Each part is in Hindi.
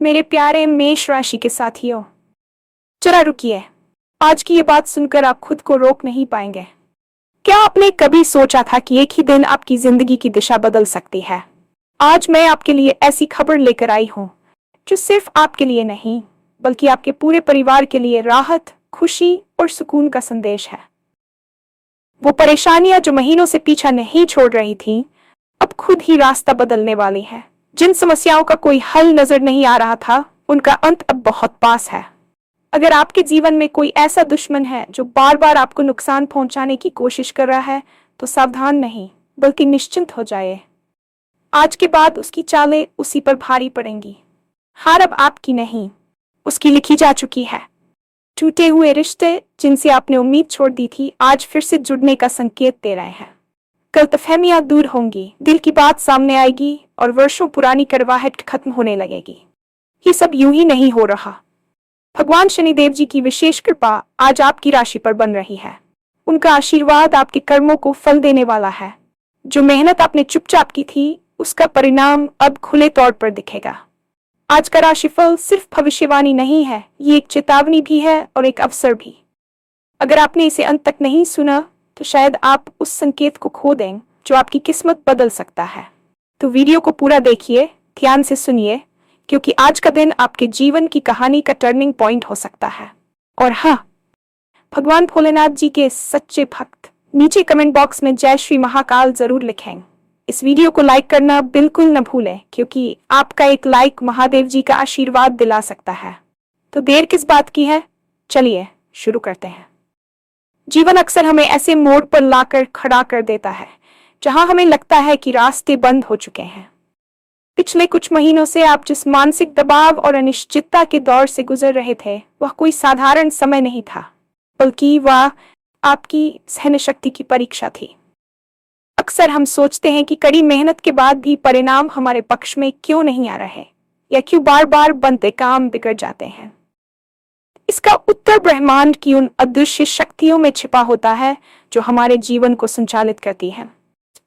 मेरे प्यारे मेष राशि के साथियों, जरा रुकिए। आज की ये बात सुनकर आप खुद को रोक नहीं पाएंगे। क्या आपने कभी सोचा था कि एक ही दिन आपकी जिंदगी की दिशा बदल सकती है? आज मैं आपके लिए ऐसी खबर लेकर आई हूँ जो सिर्फ आपके लिए नहीं, बल्कि आपके पूरे परिवार के लिए राहत, खुशी और सुकून का संदेश है। वो परेशानियां जो महीनों से पीछा नहीं छोड़ रही थी, अब खुद ही रास्ता बदलने वाली है। जिन समस्याओं का कोई हल नजर नहीं आ रहा था, उनका अंत अब बहुत पास है। अगर आपके जीवन में कोई ऐसा दुश्मन है जो बार बार आपको नुकसान पहुंचाने की कोशिश कर रहा है, तो सावधान नहीं बल्कि निश्चिंत हो जाए। आज के बाद उसकी चालें उसी पर भारी पड़ेंगी। हार अब आपकी नहीं, उसकी लिखी जा चुकी है। टूटे हुए रिश्ते जिनसे आपने उम्मीद छोड़ दी थी, आज फिर से जुड़ने का संकेत दे रहे हैं। गलतफहमियां दूर होंगी, दिल की बात सामने आएगी और वर्षों पुरानी कड़वाहट खत्म होने लगेगी। ये सब यूं ही नहीं हो रहा। भगवान शनिदेव जी की विशेष कृपा आज आपकी राशि पर बन रही है। उनका आशीर्वाद आपके कर्मों को फल देने वाला है। जो मेहनत आपने चुपचाप की थी, उसका परिणाम अब खुले तौर पर दिखेगा। आज का राशिफल सिर्फ भविष्यवाणी नहीं है, ये एक चेतावनी भी है और एक अवसर भी। अगर आपने इसे अंत तक नहीं सुना, तो शायद आप उस संकेत को खो दें जो आपकी किस्मत बदल सकता है। तो वीडियो को पूरा देखिए, ध्यान से सुनिए, क्योंकि आज का दिन आपके जीवन की कहानी का टर्निंग पॉइंट हो सकता है। और हाँ, भगवान भोलेनाथ जी के सच्चे भक्त नीचे कमेंट बॉक्स में जय श्री महाकाल जरूर लिखें। इस वीडियो को लाइक करना बिल्कुल न भूलें, क्योंकि आपका एक लाइक महादेव जी का आशीर्वाद दिला सकता है। तो देर किस बात की है, चलिए शुरू करते हैं। जीवन अक्सर हमें ऐसे मोड़ पर लाकर खड़ा कर देता है जहां हमें लगता है कि रास्ते बंद हो चुके हैं। पिछले कुछ महीनों से आप जिस मानसिक दबाव और अनिश्चितता के दौर से गुजर रहे थे, वह कोई साधारण समय नहीं था, बल्कि वह आपकी सहन शक्ति की परीक्षा थी। अक्सर हम सोचते हैं कि कड़ी मेहनत के बाद भी परिणाम हमारे पक्ष में क्यों नहीं आ रहे, या क्यों बार बार बनते काम बिगड़ जाते हैं। इसका उत्तर ब्रह्मांड की उन अदृश्य शक्तियों में छिपा होता है जो हमारे जीवन को संचालित करती हैं।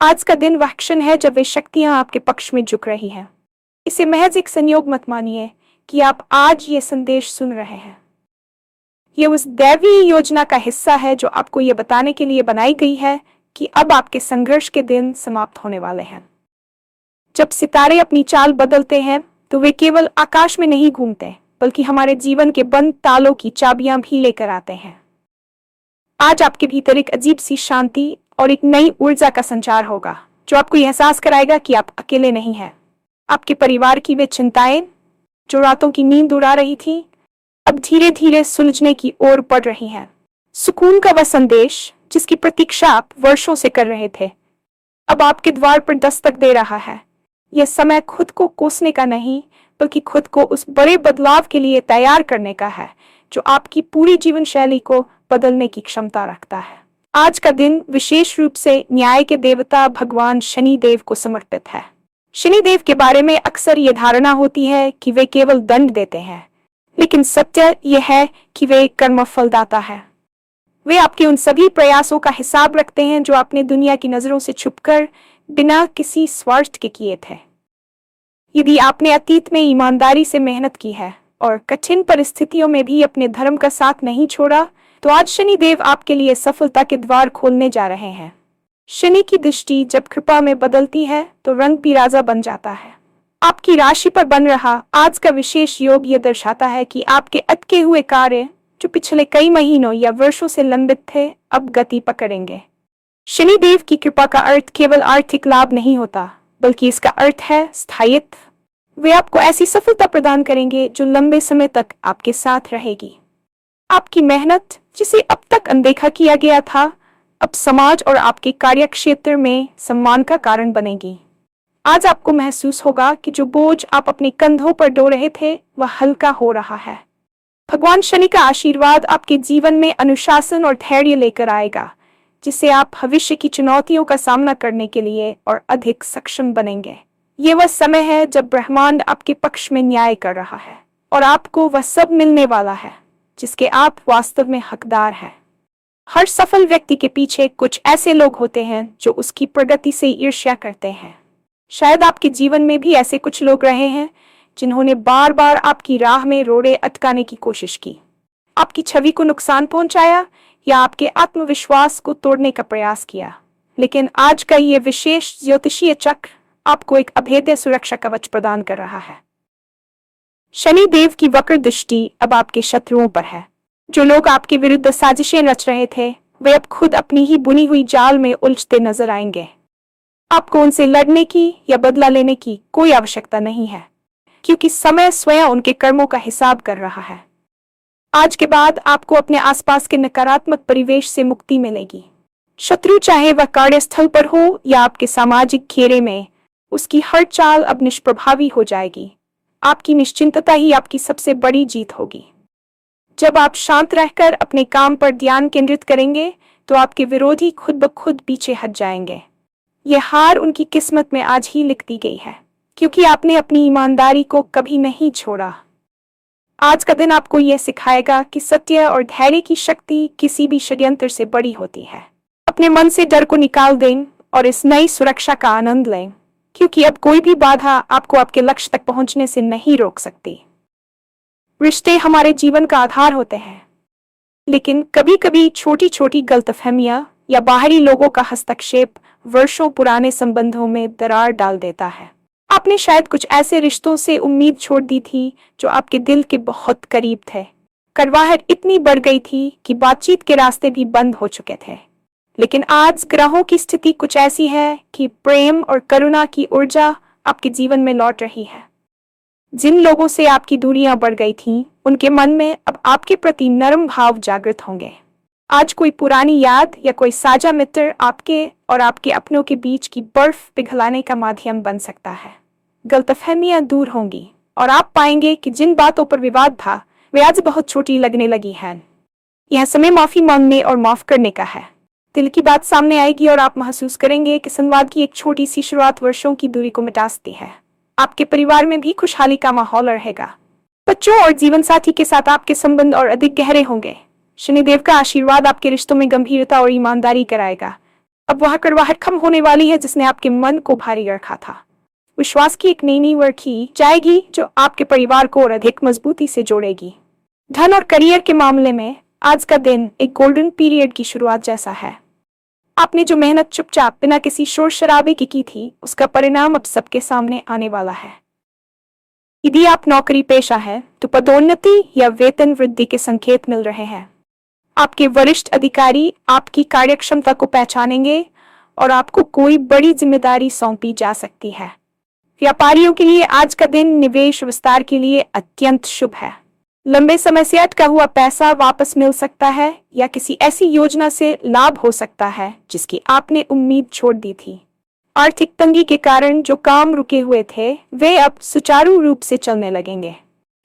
आज का दिन वह क्षण है जब वे शक्तियां आपके पक्ष में झुक रही हैं। इसे महज एक संयोग मत मानिए कि आप आज ये संदेश सुन रहे हैं। ये उस दैवीय योजना का हिस्सा है जो आपको ये बताने के लिए बनाई गई है कि अब आपके संघर्ष के दिन समाप्त होने वाले हैं। जब सितारे अपनी चाल बदलते हैं, तो वे केवल आकाश में नहीं घूमते, बल्कि हमारे जीवन के बंद तालों की चाबियां भी लेकर आते हैं। आज आपके भीतर एक अजीब सी शांति और एक नई ऊर्जा का संचार होगा, जो आपको यह एहसास कराएगा कि आप अकेले नहीं हैं। आपके परिवार की वे चिंताएं जो रातों की नींद उड़ा रही थी, अब धीरे धीरे सुलझने की ओर बढ़ रही हैं। सुकून का वह संदेश जिसकी प्रतीक्षा आप वर्षों से कर रहे थे, अब आपके द्वार पर दस्तक दे रहा है। यह समय खुद को कोसने का नहीं, बल्कि खुद को उस बड़े बदलाव के लिए तैयार करने का है जो आपकी पूरी जीवन शैली को बदलने की क्षमता रखता है। आज का दिन विशेष रूप से न्याय के देवता भगवान शनिदेव को समर्पित है। शनिदेव के बारे में अक्सर ये धारणा होती है कि वे केवल दंड देते हैं, लेकिन सत्य यह है कि वे कर्मफलदाता है। वे आपके उन सभी प्रयासों का हिसाब रखते हैं जो आपने दुनिया की नजरों से छुपकर बिना किसी स्वार्थ के किए थे। यदि आपने अतीत में ईमानदारी से मेहनत की है और कठिन परिस्थितियों में भी अपने धर्म का साथ नहीं छोड़ा, तो आज शनिदेव आपके लिए सफलता के द्वार खोलने जा रहे हैं। शनि की दृष्टि जब कृपा में बदलती है, तो रंग भी राजा बन जाता है। आपकी राशि पर बन रहा आज का विशेष योग यह दर्शाता है कि आपके अटके हुए कार्य जो पिछले कई महीनों या वर्षों से लंबित थे, अब गति पकड़ेंगे। शनिदेव की कृपा का अर्थ केवल आर्थिक लाभ नहीं होता, बल्कि इसका अर्थ है स्थायित्व। वे आपको ऐसी सफलता प्रदान करेंगे जो लंबे समय तक आपके साथ रहेगी। आपकी मेहनत जिसे अब तक अनदेखा किया गया था, अब समाज और आपके कार्यक्षेत्र में सम्मान का कारण बनेगी। आज आपको महसूस होगा कि जो बोझ आप अपने कंधों पर ढो रहे थे, वह हल्का हो रहा है। भगवान शनि का आशीर्वाद आपके जीवन में अनुशासन और धैर्य लेकर आएगा, जिससे आप भविष्य की चुनौतियों का सामना करने के लिए और अधिक सक्षम बनेंगे। ये वह समय है जब ब्रह्मांड आपके पक्ष में न्याय कर रहा है और आपको वह सब मिलने वाला है जिसके आप वास्तव में हकदार हैं। हर सफल व्यक्ति के पीछे कुछ ऐसे लोग होते हैं जो उसकी प्रगति से ईर्ष्या करते हैं। शायद आपके जीवन में भी ऐसे कुछ लोग रहे हैं जिन्होंने बार बार आपकी राह में रोड़े अटकाने की कोशिश की, आपकी छवि को नुकसान पहुंचाया या आपके आत्मविश्वास को तोड़ने का प्रयास किया। लेकिन आज का ये विशेष ज्योतिषीय चक्र आपको एक अभेद्य सुरक्षा कवच प्रदान कर रहा है। शनि देव की वक्र दृष्टि अब आपके शत्रुओं पर है। जो लोग आपके विरुद्ध साजिशें रच रहे थे, वे अब खुद अपनी ही बुनी हुई जाल में उलझते नजर आएंगे। आपको उनसे लड़ने की या बदला लेने की कोई आवश्यकता नहीं है, क्योंकि समय स्वयं उनके कर्मों का हिसाब कर रहा है। आज के बाद आपको अपने आसपास के नकारात्मक परिवेश से मुक्ति मिलेगी। शत्रु चाहे वह कार्यस्थल पर हो या आपके सामाजिक घेरे में, उसकी हर चाल अब निष्प्रभावी हो जाएगी। आपकी निश्चिंतता ही आपकी सबसे बड़ी जीत होगी। जब आप शांत रहकर अपने काम पर ध्यान केंद्रित करेंगे, तो आपके विरोधी खुद ब खुद पीछे हट जाएंगे। यह हार उनकी किस्मत में आज ही लिख दी गई है, क्योंकि आपने अपनी ईमानदारी को कभी नहीं छोड़ा। आज का दिन आपको यह सिखाएगा कि सत्य और धैर्य की शक्ति किसी भी षड्यंत्र से बड़ी होती है। अपने मन से डर को निकाल दें और इस नई सुरक्षा का आनंद लें, क्योंकि अब कोई भी बाधा आपको आपके लक्ष्य तक पहुंचने से नहीं रोक सकती। रिश्ते हमारे जीवन का आधार होते हैं, लेकिन कभी कभी छोटी छोटी गलतफहमियां या बाहरी लोगों का हस्तक्षेप वर्षों पुराने संबंधों में दरार डाल देता है। आपने शायद कुछ ऐसे रिश्तों से उम्मीद छोड़ दी थी जो आपके दिल के बहुत करीब थे। कड़वाहट इतनी बढ़ गई थी कि बातचीत के रास्ते भी बंद हो चुके थे। लेकिन आज ग्रहों की स्थिति कुछ ऐसी है कि प्रेम और करुणा की ऊर्जा आपके जीवन में लौट रही है। जिन लोगों से आपकी दूरियां बढ़ गई थीं, उनके मन में अब आपके प्रति नरम भाव जागृत होंगे। आज कोई पुरानी याद या कोई साझा मित्र आपके और आपके अपनों के बीच की बर्फ पिघलाने का माध्यम बन सकता है। गलतफहमियां दूर होंगी और आप पाएंगे कि जिन बातों पर विवाद था, वे आज बहुत छोटी लगने लगी हैं। यह समय माफी मांगने और माफ करने का है। दिल की बात सामने आएगी और आप महसूस करेंगे कि संवाद की एक छोटी सी शुरुआत वर्षों की दूरी को मिटा सकती है। आपके परिवार में भी खुशहाली का माहौल रहेगा। बच्चों और जीवन साथी के साथ आपके संबंध और अधिक गहरे होंगे। शनिदेव का आशीर्वाद आपके रिश्तों में गंभीरता और ईमानदारी कराएगा। अब वह कड़वाहट खत्म होने वाली है जिसने आपके मन को भारी रखा था। विश्वास की एक नई नींव रखी जाएगी जो आपके परिवार को और अधिक मजबूती से जोड़ेगी। धन और करियर के मामले में आज का दिन एक गोल्डन पीरियड की शुरुआत जैसा है। आपने जो मेहनत चुपचाप बिना किसी शोर शराबे की थी, उसका परिणाम अब सबके सामने आने वाला है। यदि आप नौकरी पेशा है तो पदोन्नति या वेतन वृद्धि के संकेत मिल रहे हैं। आपके वरिष्ठ अधिकारी आपकी कार्यक्षमता को पहचानेंगे और आपको कोई बड़ी जिम्मेदारी सौंपी जा सकती है। व्यापारियों के लिए आज का दिन निवेश विस्तार के लिए अत्यंत शुभ है। लंबे समय से अटका हुआ पैसा वापस मिल सकता है या किसी ऐसी योजना से लाभ हो सकता है जिसकी आपने उम्मीद छोड़ दी थी। आर्थिक तंगी के कारण जो काम रुके हुए थे, वे अब सुचारू रूप से चलने लगेंगे।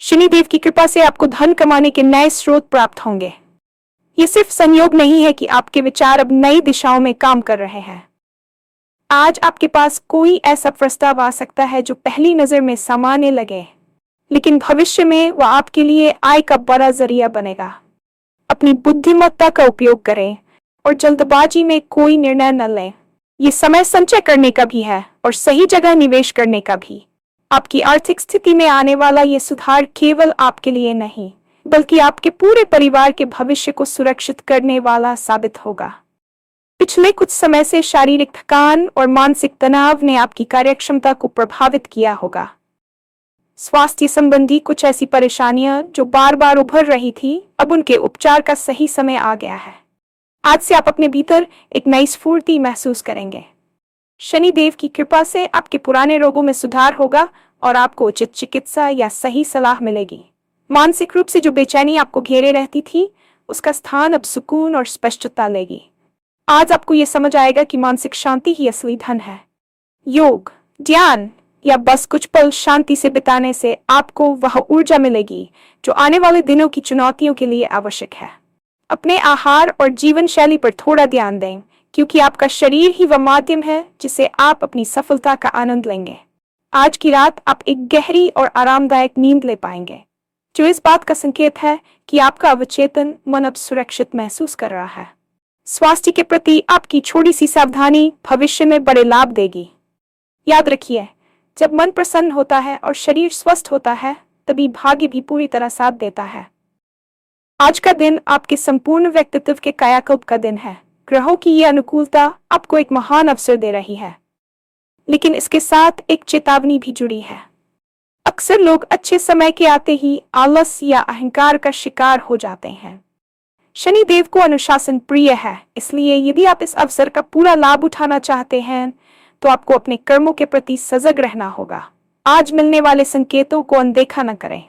शनिदेव की कृपा से आपको धन कमाने के नए स्रोत प्राप्त होंगे। ये सिर्फ संयोग नहीं है कि आपके विचार अब नई दिशाओं में काम कर रहे हैं। आज आपके पास कोई ऐसा प्रस्ताव आ सकता है जो पहली नजर में सामान्य लगे, लेकिन भविष्य में वह आपके लिए आय का बड़ा जरिया बनेगा। अपनी बुद्धिमत्ता का उपयोग करें और जल्दबाजी में कोई निर्णय न लें। ये समय संचय करने का भी है और सही जगह निवेश करने का भी। आपकी आर्थिक स्थिति में आने वाला ये सुधार केवल आपके लिए नहीं, बल्कि आपके पूरे परिवार के भविष्य को सुरक्षित करने वाला साबित होगा। पिछले कुछ समय से शारीरिक थकान और मानसिक तनाव ने आपकी कार्यक्षमता को प्रभावित किया होगा। स्वास्थ्य संबंधी कुछ ऐसी परेशानियां जो बार बार उभर रही थी, अब उनके उपचार का सही समय आ गया है। आज से आप अपने भीतर एक नई स्फूर्ति महसूस करेंगे। शनि देव की कृपा से आपके पुराने रोगों में सुधार होगा और आपको उचित चिकित्सा या सही सलाह मिलेगी। मानसिक रूप से जो बेचैनी आपको घेरे रहती थी, उसका स्थान अब सुकून और स्पष्टता लेगी। आज आपको यह समझ आएगा कि मानसिक शांति ही असली धन है। योग, ध्यान या बस कुछ पल शांति से बिताने से आपको वह ऊर्जा मिलेगी जो आने वाले दिनों की चुनौतियों के लिए आवश्यक है। अपने आहार और जीवन शैली पर थोड़ा ध्यान दें, क्योंकि आपका शरीर ही वह माध्यम है जिससे आप अपनी सफलता का आनंद लेंगे। आज की रात आप एक गहरी और आरामदायक नींद ले पाएंगे, जो इस बात का संकेत है कि आपका अवचेतन मन अब सुरक्षित महसूस कर रहा है। स्वास्थ्य के प्रति आपकी छोटी सी सावधानी भविष्य में बड़े लाभ देगी। याद रखिए, जब मन प्रसन्न होता है और शरीर स्वस्थ होता है, तभी भाग्य भी पूरी तरह साथ देता है। आज का दिन आपके संपूर्ण व्यक्तित्व के कायाकल्प का दिन है। ग्रहों की यह अनुकूलता आपको एक महान अवसर दे रही है, लेकिन इसके साथ एक चेतावनी भी जुड़ी है। अक्सर लोग अच्छे समय के आते ही आलस या अहंकार का शिकार हो जाते हैं। शनिदेव को अनुशासन प्रिय है, इसलिए यदि आप इस अवसर का पूरा लाभ उठाना चाहते हैं तो आपको अपने कर्मों के प्रति सजग रहना होगा। आज मिलने वाले संकेतों को अनदेखा न करें।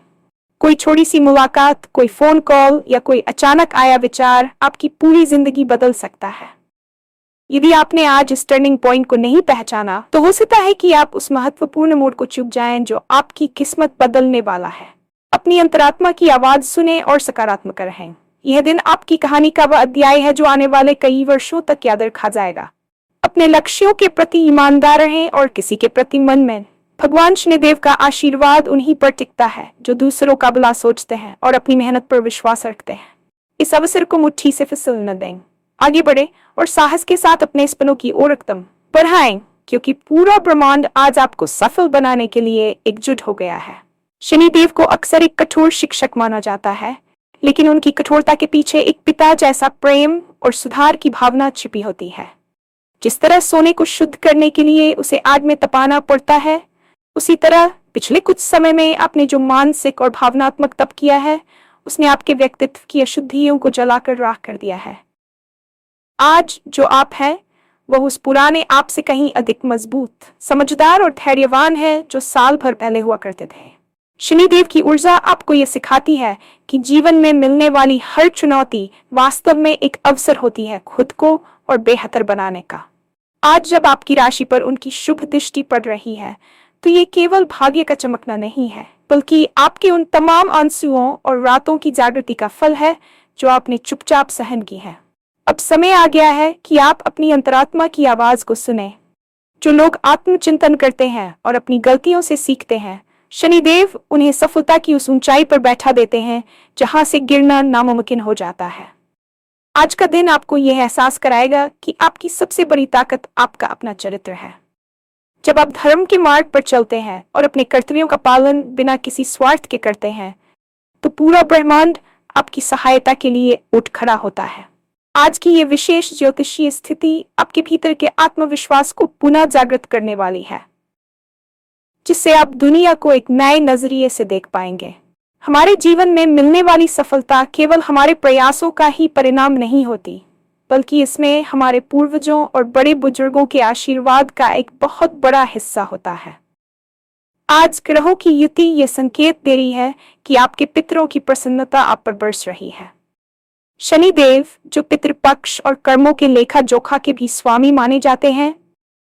कोई छोटी सी मुलाकात, कोई फोन कॉल या कोई अचानक आया विचार आपकी पूरी जिंदगी बदल सकता है। यदि आपने आज इस टर्निंग पॉइंट को नहीं पहचाना, तो हो सकता है कि आप उस महत्वपूर्ण मोड़ को चूक जाएं जो आपकी किस्मत बदलने वाला है। अपनी अंतरात्मा की आवाज सुने और सकारात्मक रहें। यह दिन आपकी कहानी का वह अध्याय है जो आने वाले कई वर्षों तक याद रखा जाएगा। अपने लक्ष्यों के प्रति ईमानदार रहें और किसी के प्रति मन में भगवान शनिदेव का आशीर्वाद उन्हीं पर टिकता है जो दूसरों का भला सोचते हैं और अपनी मेहनत पर विश्वास रखते हैं। इस अवसर को मुट्ठी से फिसल न दें। आगे बढ़े और साहस के साथ अपने सपनों की ओर कदम बढ़ाएं, क्योंकि पूरा ब्रह्मांड आज आपको सफल बनाने के लिए एकजुट हो गया है। शनिदेव को अक्सर एक कठोर शिक्षक माना जाता है, लेकिन उनकी कठोरता के पीछे एक पिता जैसा प्रेम और सुधार की भावना छिपी होती है। जिस तरह सोने को शुद्ध करने के लिए उसे आग में तपाना पड़ता है, उसी तरह पिछले कुछ समय में आपने जो मानसिक और भावनात्मक तप किया है, उसने आपके व्यक्तित्व की अशुद्धियों को जलाकर राख कर दिया है। आज जो आप हैं, वह उस पुराने आप से कहीं अधिक मजबूत, समझदार और धैर्यवान है जो साल भर पहले हुआ करते थे। शनिदेव की ऊर्जा आपको यह सिखाती है कि जीवन में मिलने वाली हर चुनौती वास्तव में एक अवसर होती है खुद को और बेहतर बनाने का। आज जब आपकी राशि पर उनकी शुभ दृष्टि पड़ रही है, तो ये केवल भाग्य का चमकना नहीं है, बल्कि आपके उन तमाम आंसुओं और रातों की जागृति का फल है जो आपने चुपचाप सहन की है। अब समय आ गया है कि आप अपनी अंतरात्मा की आवाज को सुने। जो लोग आत्मचिंतन करते हैं और अपनी गलतियों से सीखते हैं, शनिदेव उन्हें सफलता की उस ऊंचाई पर बैठा देते हैं जहां से गिरना नामुमकिन हो जाता है। आज का दिन आपको यह एहसास कराएगा कि आपकी सबसे बड़ी ताकत आपका अपना चरित्र है। जब आप धर्म के मार्ग पर चलते हैं और अपने कर्तव्यों का पालन बिना किसी स्वार्थ के करते हैं, तो पूरा ब्रह्मांड आपकी सहायता के लिए उठ खड़ा होता है। आज की ये विशेष ज्योतिषीय स्थिति आपके भीतर के आत्मविश्वास को पुनः जागृत करने वाली है, जिससे आप दुनिया को एक नए नजरिए से देख पाएंगे। हमारे जीवन में मिलने वाली सफलता केवल हमारे प्रयासों का ही परिणाम नहीं होती, बल्कि इसमें हमारे पूर्वजों और बड़े बुजुर्गों के आशीर्वाद का एक बहुत बड़ा हिस्सा होता है। आज ग्रहों की युति ये संकेत दे रही है कि आपके पितरों की प्रसन्नता आप पर बरस रही है। शनिदेव, जो पितृपक्ष और कर्मों के लेखा जोखा के भी स्वामी माने जाते हैं,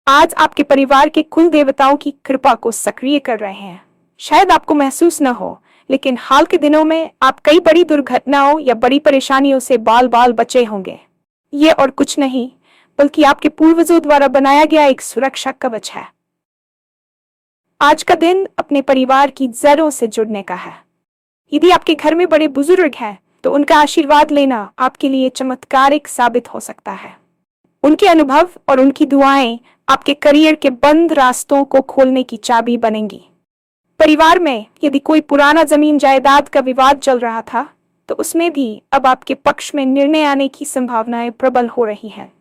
आज आपके परिवार के कुल देवताओं की कृपा को सक्रिय कर रहे हैं। शायद आपको महसूस न हो, लेकिन हाल के दिनों में आप कई बड़ी दुर्घटनाओं या बड़ी परेशानियों से बाल बाल बचे होंगे। ये और कुछ नहीं, बल्कि आपके पूर्वजों द्वारा बनाया गया एक सुरक्षा कवच है। आज का दिन अपने परिवार की जड़ों से जुड़ने का है। यदि आपके घर में बड़े बुजुर्ग हैं, तो उनका आशीर्वाद लेना आपके लिए चमत्कारिक साबित हो सकता है। उनके अनुभव और उनकी दुआएं आपके करियर के बंद रास्तों को खोलने की चाबी बनेंगी। परिवार में यदि कोई पुराना जमीन जायदाद का विवाद चल रहा था, तो उसमें भी अब आपके पक्ष में निर्णय आने की संभावनाएं प्रबल हो रही हैं।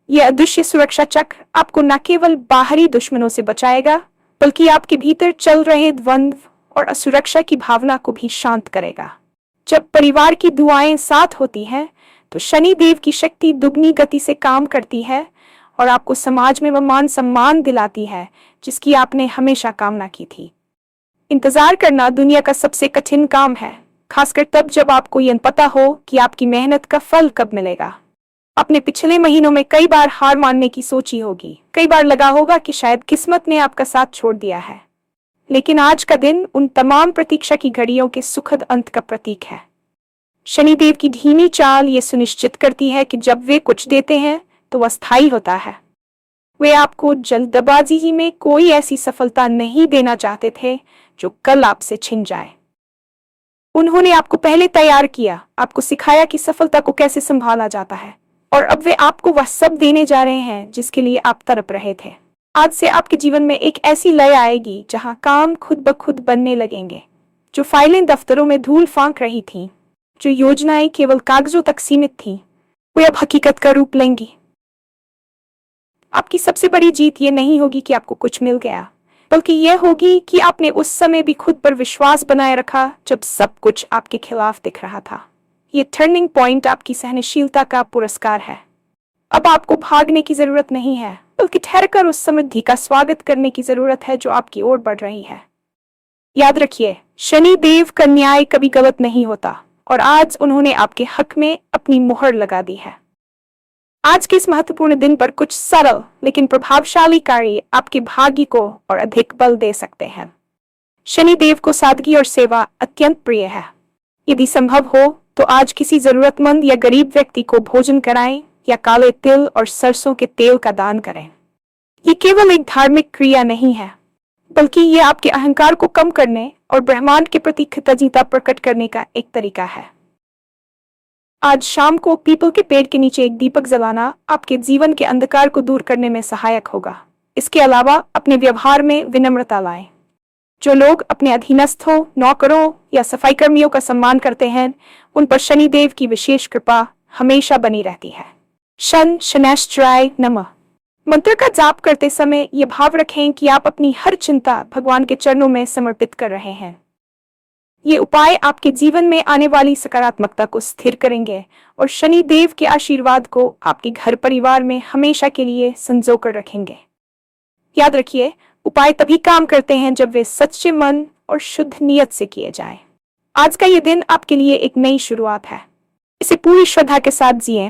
यह अदृश्य सुरक्षा चक्र आपको न केवल बाहरी दुश्मनों से बचाएगा, बल्कि आपके भीतर चल रहे द्वंद्व और असुरक्षा की भावना को भी शांत करेगा। जब परिवार की दुआएं साथ होती हैं, तो शनि देव की शक्ति दुगनी गति से काम करती है और आपको समाज में वह मान सम्मान दिलाती है जिसकी आपने हमेशा कामना की थी। इंतजार करना दुनिया का सबसे कठिन काम है, खासकर तब जब आपको यह पता हो कि आपकी मेहनत का फल कब मिलेगा। अपने पिछले महीनों में कई बार हार मानने की सोची होगी, कई बार लगा होगा कि शायद किस्मत ने आपका साथ छोड़ दिया है, लेकिन आज का दिन उन तमाम प्रतीक्षा की घड़ियों के सुखद अंत का प्रतीक है। शनिदेव की धीमी चाल ये सुनिश्चित करती है कि जब वे कुछ देते हैं तो वह स्थायी होता है। वे आपको जल्दबाजी में कोई ऐसी सफलता नहीं देना चाहते थे जो कल आपसे छिन जाए। उन्होंने आपको पहले तैयार किया, आपको सिखाया कि सफलता को कैसे संभाला जाता है, और अब वे आपको वह सब देने जा रहे हैं जिसके लिए आप तड़प रहे थे। आज से आपके जीवन में एक ऐसी लय आएगी जहां काम खुद ब खुद बनने लगेंगे। जो फाइलें दफ्तरों में धूल फांक रही थीं, जो योजनाएं केवल कागजों तक सीमित थीं, वे अब हकीकत का रूप लेंगी। आपकी सबसे बड़ी जीत ये नहीं होगी कि आपको कुछ मिल गया, बल्कि यह होगी कि आपने उस समय भी खुद पर विश्वास बनाए रखा जब सब कुछ आपके खिलाफ दिख रहा था। ये टर्निंग पॉइंट आपकी सहनशीलता का पुरस्कार है। अब आपको भागने की जरूरत नहीं है, बल्कि ठहरकर उस समृद्धि का स्वागत करने की जरूरत है जो आपकी ओर बढ़ रही है। याद रखिए, शनि देव का न्याय कभी गलत नहीं होता और आज उन्होंने आपके हक में अपनी मुहर लगा दी है। आज के इस महत्वपूर्ण दिन पर कुछ सरल लेकिन प्रभावशाली कार्य आपके भाग्य को और अधिक बल दे सकते हैं। शनि देव को सादगी और सेवा अत्यंत प्रिय है। यदि संभव हो तो आज किसी जरूरतमंद या गरीब व्यक्ति को भोजन कराएं या काले तिल और सरसों के तेल का दान करें। ये केवल एक धार्मिक क्रिया नहीं है, बल्कि ये आपके अहंकार को कम करने और ब्रह्मांड के प्रति कृतज्ञता प्रकट करने का एक तरीका है। आज शाम को पीपल के पेड़ के नीचे एक दीपक जलाना आपके जीवन के अंधकार को दूर करने में सहायक होगा। इसके अलावा अपने व्यवहार में विनम्रता लाएं। जो लोग अपने अधीनस्थों, नौकरों या सफाई कर्मियों का सम्मान करते हैं, उन पर शनिदेव की विशेष कृपा हमेशा बनी रहती है। शनैश्चराय नमः मंत्र का जाप करते समय ये भाव रखें कि आप अपनी हर चिंता भगवान के चरणों में समर्पित कर रहे हैं। ये उपाय आपके जीवन में आने वाली सकारात्मकता को स्थिर करेंगे और शनि देव के आशीर्वाद को आपके घर परिवार में हमेशा के लिए संजो कर रखेंगे। याद रखिए, उपाय तभी काम करते हैं जब वे सच्चे मन और शुद्ध नियत से किए जाएं। आज का ये दिन आपके लिए एक नई शुरुआत है। इसे पूरी श्रद्धा के साथ जिएं